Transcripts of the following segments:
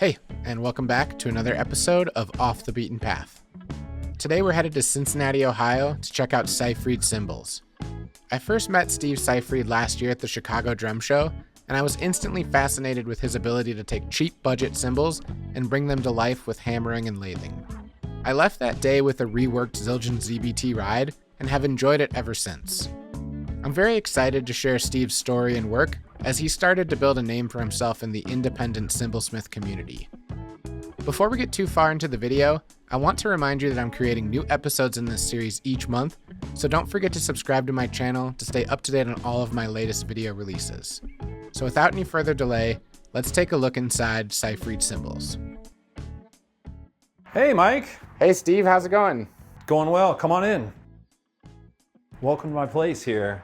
Hey, and welcome back to another episode of Off the Beaten Path. Today we're headed to Cincinnati, Ohio to check out Seifried Cymbals. I first met Steve Seifried last year at the Chicago Drum Show, and I was instantly fascinated with his ability to take cheap budget cymbals and bring them to life with hammering and lathing. I left that day with a reworked Zildjian ZBT ride and have enjoyed it ever since. I'm very excited to share Steve's story and work as he started to build a name for himself in the independent cymbalsmith community. Before we get too far into the video, I want to remind you that I'm creating new episodes in this series each month, so don't forget to subscribe to my channel to stay up to date on all of my latest video releases. So without any further delay, let's take a look inside Seifried Cymbals. Hey Mike! Hey Steve, how's it going? Going well, come on in. Welcome to my place here.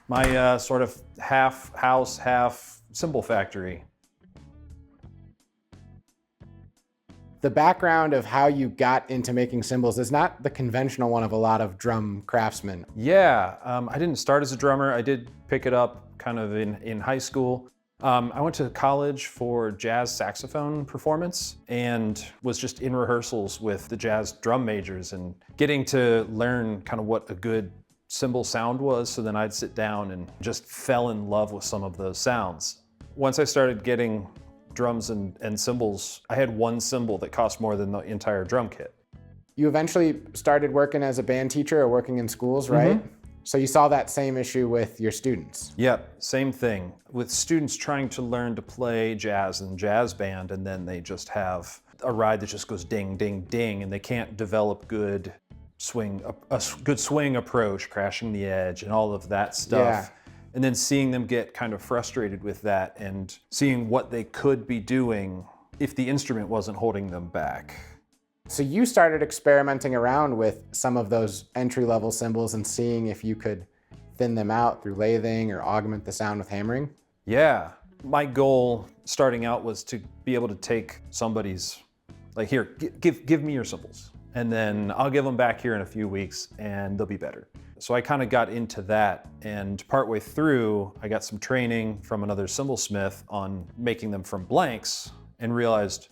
My sort of half house, half cymbal factory. The background of how you got into making cymbals is not the conventional one of a lot of drum craftsmen. Yeah, I didn't start as a drummer. I did pick it up kind of in high school. I went to college for jazz saxophone performance and was just in rehearsals with the jazz drum majors and getting to learn kind of what a good cymbal sound was, so then I'd sit down and just fell in love with some of those sounds. Once I started getting drums and cymbals, I had one cymbal that cost more than the entire drum kit. You eventually started working as a band teacher or working in schools, right? Mm-hmm. So you saw that same issue with your students. Yep, same thing. With students trying to learn to play jazz and jazz band, and then they just have a ride that just goes ding, ding, ding, and they can't develop good a good swing approach, crashing the edge and all of that stuff. Yeah. And then seeing them get kind of frustrated with that and seeing what they could be doing if the instrument wasn't holding them back. So you started experimenting around with some of those entry-level cymbals and seeing if you could thin them out through lathing or augment the sound with hammering? Yeah. My goal starting out was to be able to take somebody's, like, here, give me your cymbals. And then I'll give them back here in a few weeks and they'll be better. So I kind of got into that, and partway through, I got some training from another cymbalsmith on making them from blanks and realized,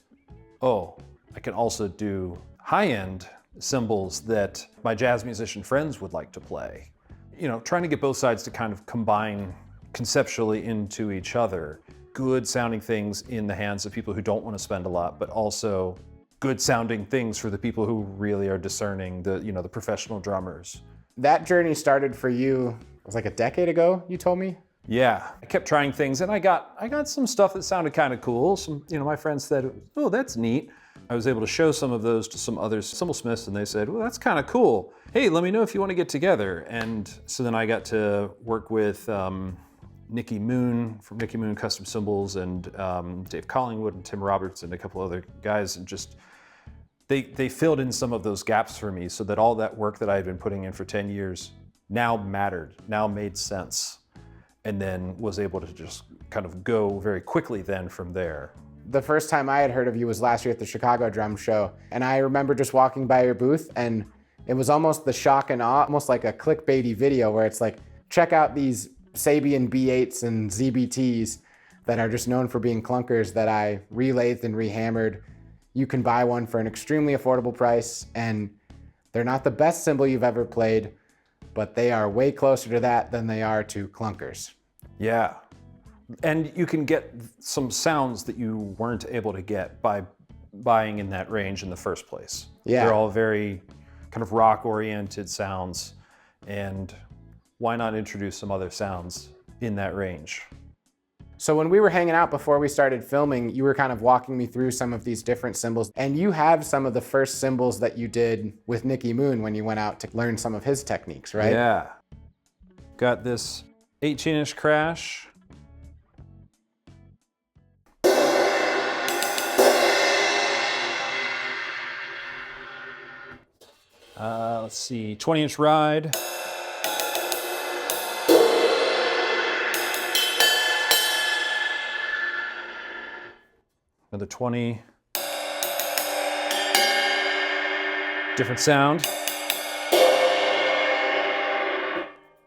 oh, I can also do high-end cymbals that my jazz musician friends would like to play. You know, trying to get both sides to kind of combine conceptually into each other. Good sounding things in the hands of people who don't want to spend a lot, but also good sounding things for the people who really are discerning, the professional drummers. That journey started for you, it was like a decade ago, you told me? Yeah, I kept trying things and I got some stuff that sounded kind of cool. Some, my friends said, oh, that's neat. I was able to show some of those to some other cymbalsmiths and they said, well, that's kind of cool. Hey, let me know if you want to get together. And so then I got to work with Nicky Moon from Nicky Moon Custom Cymbals and Dave Collingwood and Tim Roberts and a couple other guys, and just they filled in some of those gaps for me so that all that work that I had been putting in for 10 years now mattered, now made sense, and then was able to just kind of go very quickly then from there. The first time I had heard of you was last year at the Chicago Drum Show, and I remember just walking by your booth and it was almost the shock and awe, almost like a clickbaity video where it's like, check out these Sabian B8s and ZBTs that are just known for being clunkers that I relathed and rehammered. You can buy one for an extremely affordable price, and they're not the best cymbal you've ever played, but they are way closer to that than they are to clunkers. Yeah, and you can get some sounds that you weren't able to get by buying in that range in the first place. Yeah. They're all very kind of rock-oriented sounds, and why not introduce some other sounds in that range? So when we were hanging out before we started filming, you were kind of walking me through some of these different cymbals, and you have some of the first cymbals that you did with Nicky Moon when you went out to learn some of his techniques, right? Yeah. Got this 18-inch crash. Let's see, 20-inch ride. Another 20. Different sound.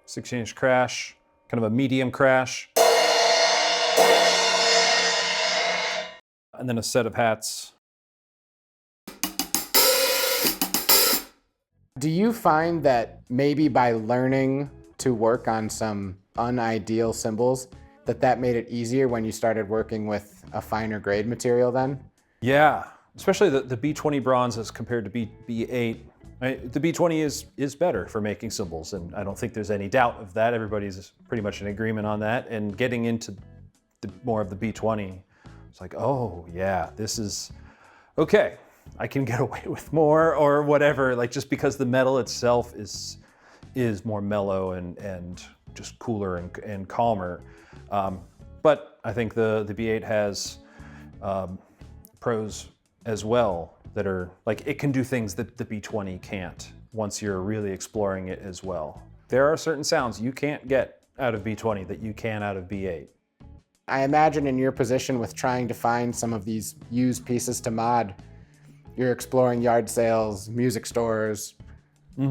16-inch crash, kind of a medium crash. and then a set of hats. Do you find that maybe by learning to work on some unideal cymbals, that made it easier when you started working with a finer grade material then? Yeah, especially the B20 bronze as compared to B8. The B20 is better for making cymbals, and I don't think there's any doubt of that. Everybody's pretty much in agreement on that. And getting into more of the B20, it's like, oh yeah, this is okay. I can get away with more or whatever, like just because the metal itself is more mellow and just cooler and calmer. But I think the B8 has pros as well that are like, it can do things that the B20 can't once you're really exploring it as well. There are certain sounds you can't get out of B20 that you can out of B8. I imagine in your position with trying to find some of these used pieces to mod, you're exploring yard sales, music stores,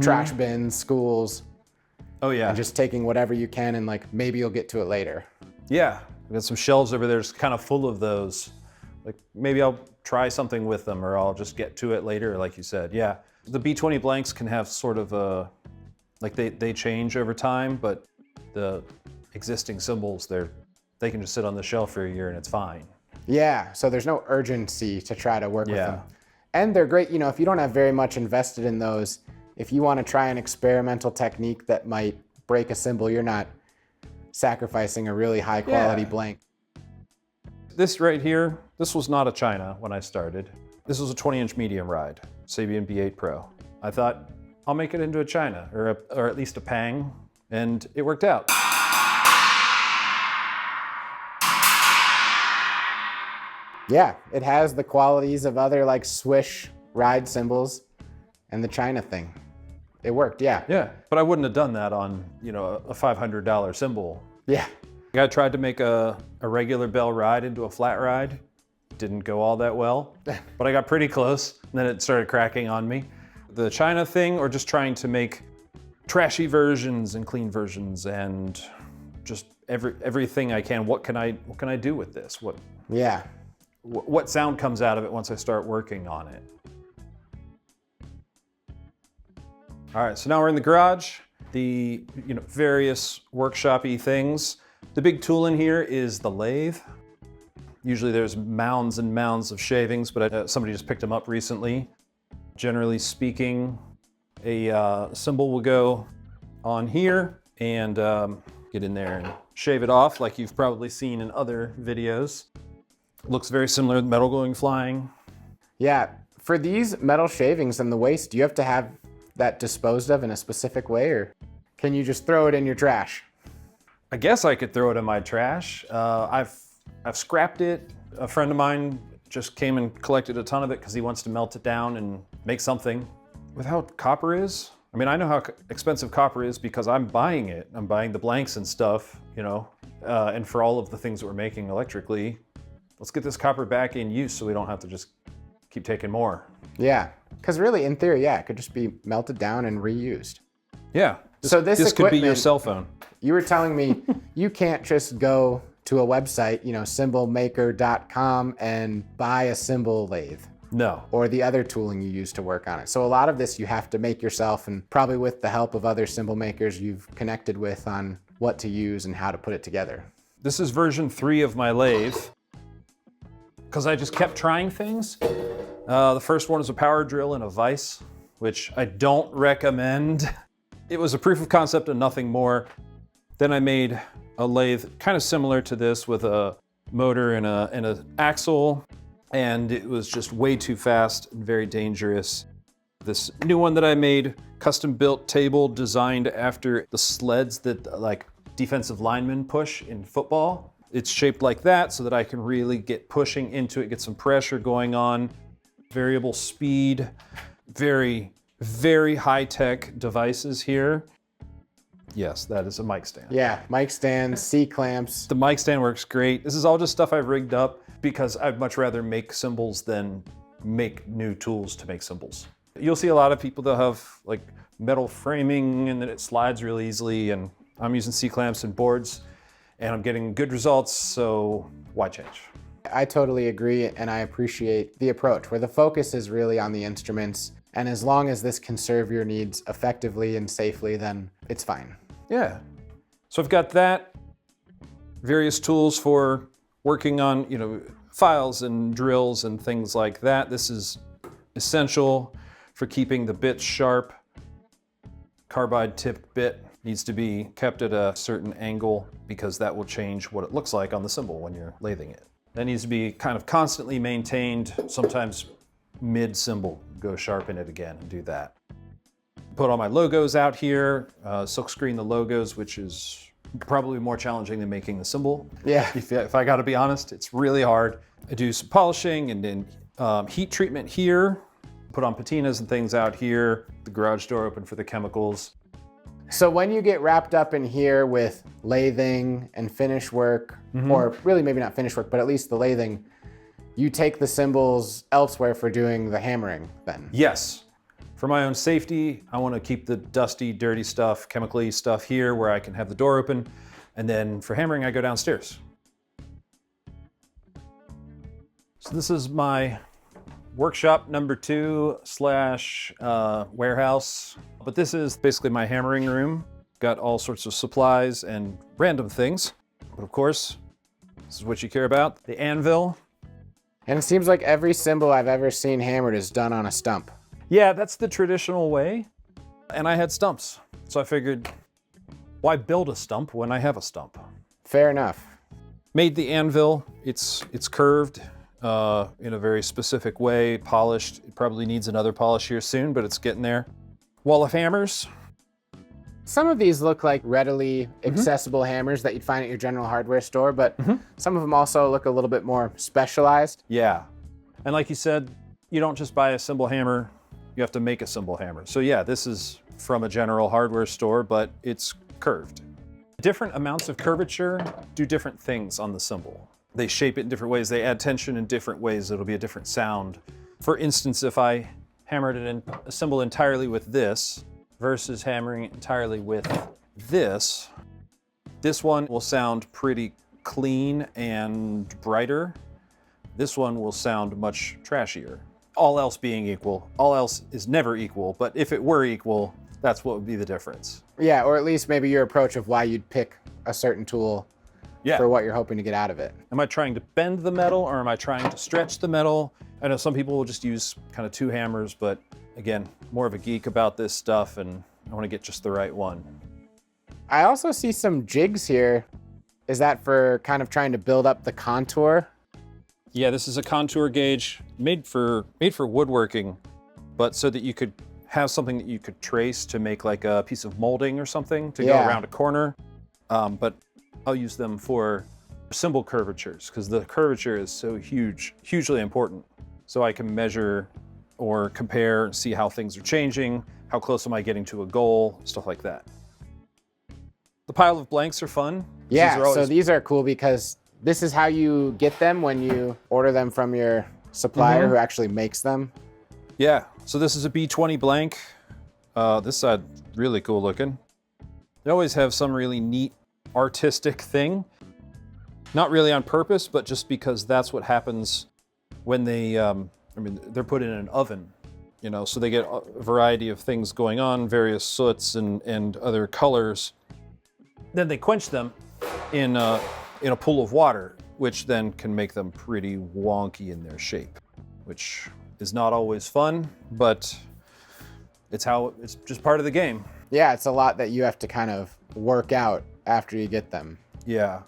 trash bins, schools. Oh yeah. And just taking whatever you can and like, maybe you'll get to it later. Yeah, I've got some shelves over there just kind of full of those. Like maybe I'll try something with them or I'll just get to it later, like you said. Yeah, the B20 blanks can have sort of a, like they change over time, but the existing cymbals, they can just sit on the shelf for a year and it's fine. Yeah, so there's no urgency to try to work with them. And they're great, you know, if you don't have very much invested in those, if you want to try an experimental technique that might break a cymbal, you're not sacrificing a really high quality blank. This right here, this was not a China when I started. This was a 20-inch medium ride, Sabian B8 Pro. I thought, I'll make it into a China, or at least a Pang, and it worked out. Yeah, it has the qualities of other like swish ride cymbals and the China thing. It worked, yeah. Yeah, but I wouldn't have done that on, you know, a $500 cymbal. Yeah. I tried to make a regular bell ride into a flat ride. Didn't go all that well, but I got pretty close, and then it started cracking on me. The China thing, or just trying to make trashy versions and clean versions and just everything I can. What can I do with this? What sound comes out of it once I start working on it? All right, so now we're in the garage. The various workshop-y things. The big tool in here is the lathe. Usually there's mounds and mounds of shavings, but somebody just picked them up recently. Generally speaking, a cymbal will go on here and get in there and shave it off like you've probably seen in other videos. Looks very similar to metal going flying. Yeah, for these metal shavings and the waste, do you have to have that disposed of in a specific way, or can you just throw it in your trash? I guess I could throw it in my trash. I've scrapped it. A friend of mine just came and collected a ton of it because he wants to melt it down and make something. With how copper is, I mean, I know how expensive copper is because I'm buying it. I'm buying the blanks and stuff, and for all of the things that we're making electrically. Let's get this copper back in use so we don't have to just keep taking more. Yeah, because really, in theory, yeah, it could just be melted down and reused. Yeah, so this could be your cell phone. You were telling me you can't just go to a website, cymbalmaker.com and buy a cymbal lathe. No. Or the other tooling you use to work on it. So a lot of this you have to make yourself, and probably with the help of other cymbal makers you've connected with on what to use and how to put it together. This is version 3 of my lathe, because I just kept trying things. The first one is a power drill and a vise, which I don't recommend. It was a proof of concept and nothing more. Then I made a lathe kind of similar to this with a motor and an axle, and it was just way too fast and very dangerous. This new one that I made, custom built table designed after the sleds that like defensive linemen push in football. It's shaped like that so that I can really get pushing into it, get some pressure going on. Variable speed, very, very high-tech devices here. Yes, that is a mic stand. Yeah, mic stand, C-clamps. The mic stand works great. This is all just stuff I've rigged up because I'd much rather make cymbals than make new tools to make cymbals. You'll see a lot of people that have like metal framing and then it slides really easily, and I'm using C-clamps and boards and I'm getting good results, so why change? I totally agree, and I appreciate the approach where the focus is really on the instruments, and as long as this can serve your needs effectively and safely, then it's fine. Yeah. So I've got that, various tools for working on, files and drills and things like that. This is essential for keeping the bits sharp. Carbide tipped bit needs to be kept at a certain angle because that will change what it looks like on the cymbal when you're lathing it. That needs to be kind of constantly maintained. Sometimes mid-cymbal, go sharpen it again and do that. Put all my logos out here, silkscreen the logos, which is probably more challenging than making the cymbal. Yeah. If I gotta be honest, it's really hard. I do some polishing and then heat treatment here, put on patinas and things out here, the garage door open for the chemicals. So when you get wrapped up in here with lathing and finish work, or really maybe not finish work, but at least the lathing, you take the cymbals elsewhere for doing the hammering then? Yes. For my own safety, I want to keep the dusty, dirty stuff, chemically stuff here where I can have the door open. And then for hammering, I go downstairs. So this is my workshop number 2 / warehouse. But this is basically my hammering room. Got all sorts of supplies and random things. But of course, this is what you care about, the anvil. And it seems like every cymbal I've ever seen hammered is done on a stump. Yeah, that's the traditional way. And I had stumps. So I figured, why build a stump when I have a stump? Fair enough. Made the anvil. It's curved in a very specific way, polished. It probably needs another polish here soon, but it's getting there. Wall of hammers. Some of these look like readily accessible hammers that you'd find at your general hardware store, but some of them also look a little bit more specialized. Yeah. And like you said, you don't just buy a cymbal hammer, you have to make a cymbal hammer. So yeah, this is from a general hardware store, but it's curved. Different amounts of curvature do different things on the cymbal. They shape it in different ways. They add tension in different ways. It'll be a different sound. For instance, if I hammered it in a cymbal entirely with this versus hammering it entirely with this one will sound pretty clean and brighter. This one will sound much trashier. All else being equal. All else is never equal, but if it were equal, that's what would be the difference. Yeah, or at least maybe your approach of why you'd pick a certain tool for what you're hoping to get out of it. Am I trying to bend the metal or am I trying to stretch the metal? I know some people will just use kind of 2 hammers, but again, more of a geek about this stuff and I want to get just the right one. I also see some jigs here. Is that for kind of trying to build up the contour? Yeah, this is a contour gauge made for woodworking, but so that you could have something that you could trace to make like a piece of molding or something to go around a corner. But I'll use them for cymbal curvatures because the curvature is so hugely important. So I can measure or compare and see how things are changing, how close am I getting to a goal, stuff like that. The pile of blanks are fun. Yeah, so these are cool because this is how you get them when you order them from your supplier who actually makes them. Yeah, so this is a B20 blank. This side, really cool looking. They always have some really neat artistic thing. Not really on purpose, but just because that's what happens when they, they're put in an oven, so they get a variety of things going on, various soots and other colors. Then they quench them in a pool of water, which then can make them pretty wonky in their shape, which is not always fun, but it's just part of the game. Yeah, it's a lot that you have to kind of work out after you get them. Yeah,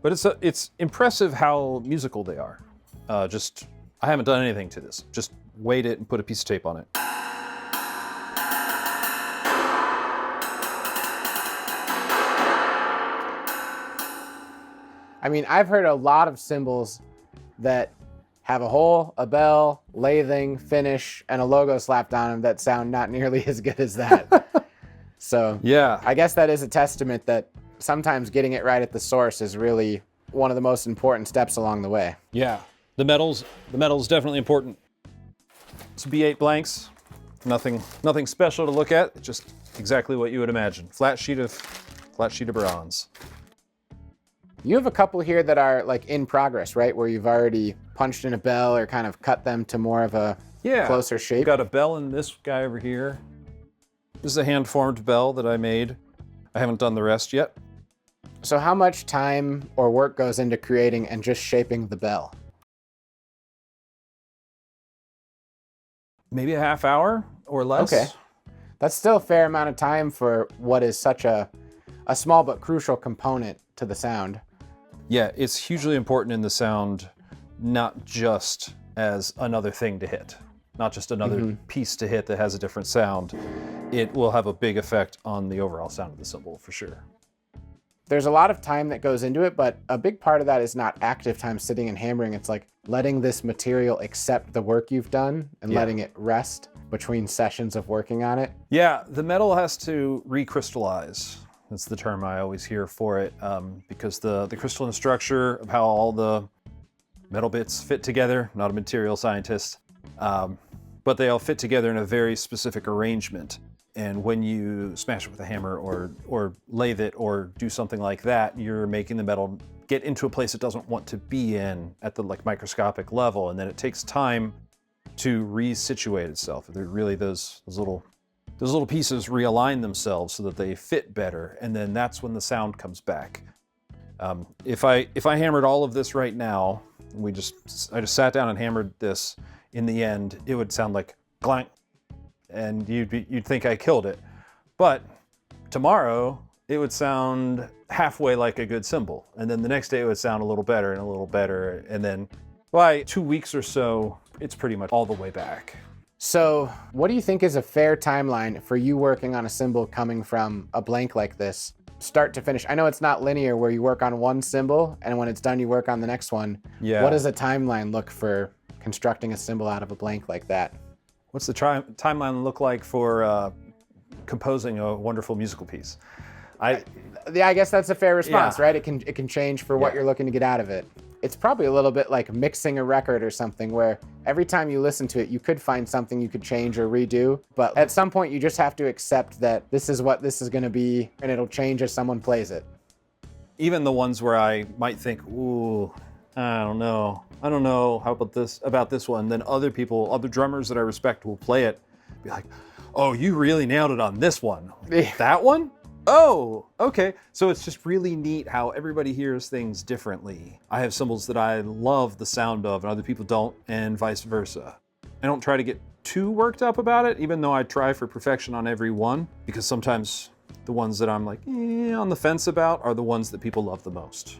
but it's impressive how musical they are. I haven't done anything to this. Just weight it and put a piece of tape on it. I mean, I've heard a lot of cymbals that have a hole, a bell, lathing, finish, and a logo slapped on them that sound not nearly as good as that. So yeah, I guess that is a testament that sometimes getting it right at the source is really one of the most important steps along the way. Yeah, the metal's definitely important. It's B8 blanks, nothing special to look at, just exactly what you would imagine. Flat sheet of bronze. You have a couple here that are like in progress, right? Where you've already punched in a bell or kind of cut them to more of a closer shape. I've got a bell in this guy over here. This is a hand-formed bell that I made. I haven't done the rest yet. So how much time or work goes into creating and just shaping the bell? Maybe a half hour or less. Okay. That's still a fair amount of time for what is such a small but crucial component to the sound. Yeah, it's hugely important in the sound, not just as another thing to hit, not just another piece to hit that has a different sound. It will have a big effect on the overall sound of the cymbal for sure. There's a lot of time that goes into it, but a big part of that is not active time sitting and hammering. It's like letting this material accept the work you've done and letting it rest between sessions of working on it. Yeah, the metal has to recrystallize. That's the term I always hear for it, because the crystalline structure of how all the metal bits fit together, not a material scientist, but they all fit together in a very specific arrangement. And when you smash it with a hammer or lathe it or do something like that, you're making the metal get into a place it doesn't want to be in at the microscopic level. And then it takes time to resituate itself. They're really those little pieces realign themselves so that they fit better. And then that's when the sound comes back. If I hammered all of this right now, I just sat down and hammered this, in the end, it would sound like clank. And you'd think I killed it. But tomorrow, it would sound halfway like a good cymbal. And then the next day it would sound a little better and a little better. And then by 2 weeks or so, it's pretty much all the way back. So what do you think is a fair timeline for you working on a cymbal coming from a blank like this, start to finish? I know it's not linear where you work on one cymbal and when it's done, you work on the next one. Yeah. What does a timeline look for constructing a cymbal out of a blank like that? What's the timeline look like for composing a wonderful musical piece? I guess that's a fair response, right? It can change for what you're looking to get out of it. It's probably a little bit like mixing a record or something where every time you listen to it, you could find something you could change or redo. But at some point, you just have to accept that this is what this is going to be, and it'll change as someone plays it. Even the ones where I might think, ooh, I don't know how about this one. Then other drummers that I respect will play it, be like, oh, you really nailed it on this one. That one? Oh, okay. So it's just really neat how everybody hears things differently. I have cymbals that I love the sound of and other people don't, and vice versa. I don't try to get too worked up about it, even though I try for perfection on every one, because sometimes the ones that I'm like, on the fence about are the ones that people love the most.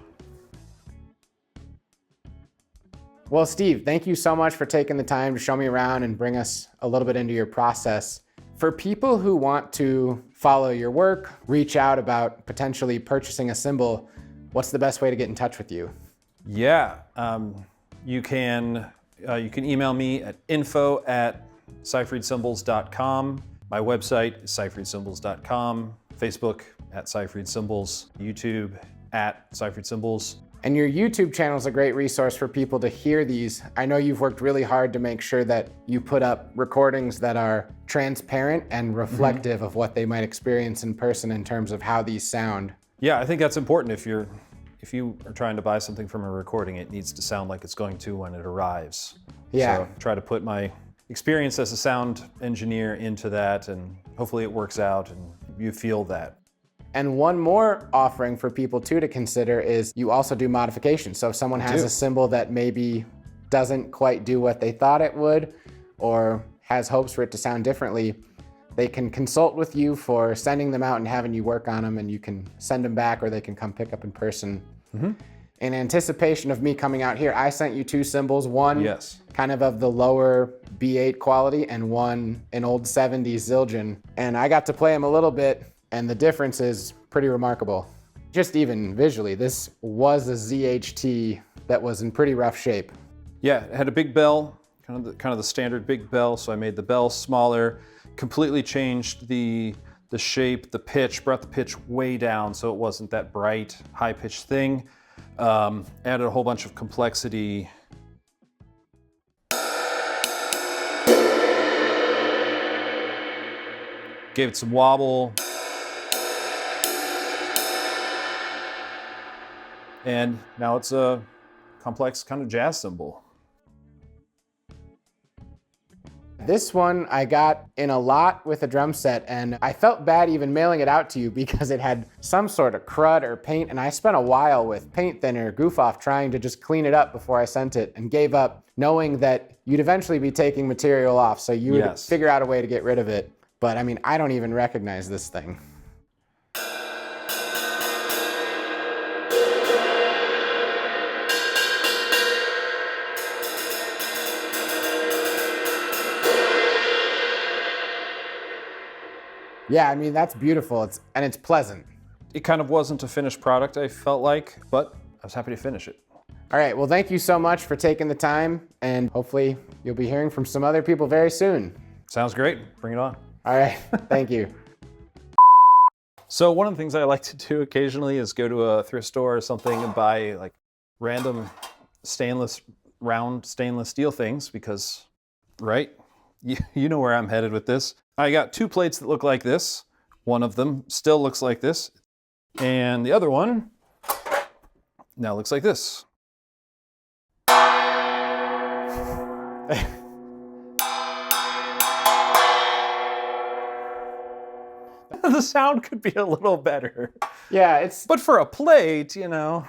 Well, Steve, thank you so much for taking the time to show me around and bring us a little bit into your process. For people who want to follow your work, reach out about potentially purchasing a cymbal, what's the best way to get in touch with you? Yeah, you can email me at info@seifriedcymbals.com. My website is seifriedcymbals.com. Facebook at Seifried Cymbals. YouTube at Seifried Cymbals. And your YouTube channel is a great resource for people to hear these. I know you've worked really hard to make sure that you put up recordings that are transparent and reflective of what they might experience in person in terms of how these sound. Yeah, I think that's important. If you are trying to buy something from a recording, it needs to sound like it's going to when it arrives. Yeah. So try to put my experience as a sound engineer into that, and hopefully it works out and you feel that. And one more offering for people too to consider is you also do modifications. So if someone has a cymbal that maybe doesn't quite do what they thought it would, or has hopes for it to sound differently, they can consult with you for sending them out and having you work on them, and you can send them back or they can come pick up in person. In anticipation of me coming out here, I sent you 2 cymbals, one kind of the lower B8 quality and one an old 70s Zildjian. And I got to play them a little bit, and the difference is pretty remarkable. Just even visually, this was a ZHT that was in pretty rough shape. Yeah, it had a big bell, kind of the standard big bell, so I made the bell smaller, completely changed the shape, the pitch, brought the pitch way down so it wasn't that bright, high-pitched thing. Added a whole bunch of complexity. Gave it some wobble. And now it's a complex kind of jazz cymbal. This one I got in a lot with a drum set, and I felt bad even mailing it out to you because it had some sort of crud or paint, and I spent a while with paint thinner, goof off, trying to just clean it up before I sent it, and gave up knowing that you'd eventually be taking material off, so you would figure out a way to get rid of it. But I mean, I don't even recognize this thing. Yeah, I mean, that's beautiful, and it's pleasant. It kind of wasn't a finished product, I felt like, but I was happy to finish it. All right, well, thank you so much for taking the time, and hopefully you'll be hearing from some other people very soon. Sounds great, bring it on. All right, thank you. So one of the things I like to do occasionally is go to a thrift store or something and buy like random round stainless steel things because, right? You know where I'm headed with this. I got 2 plates that look like this. One of them still looks like this. And the other one now looks like this. The sound could be a little better. Yeah, But for a plate, you know.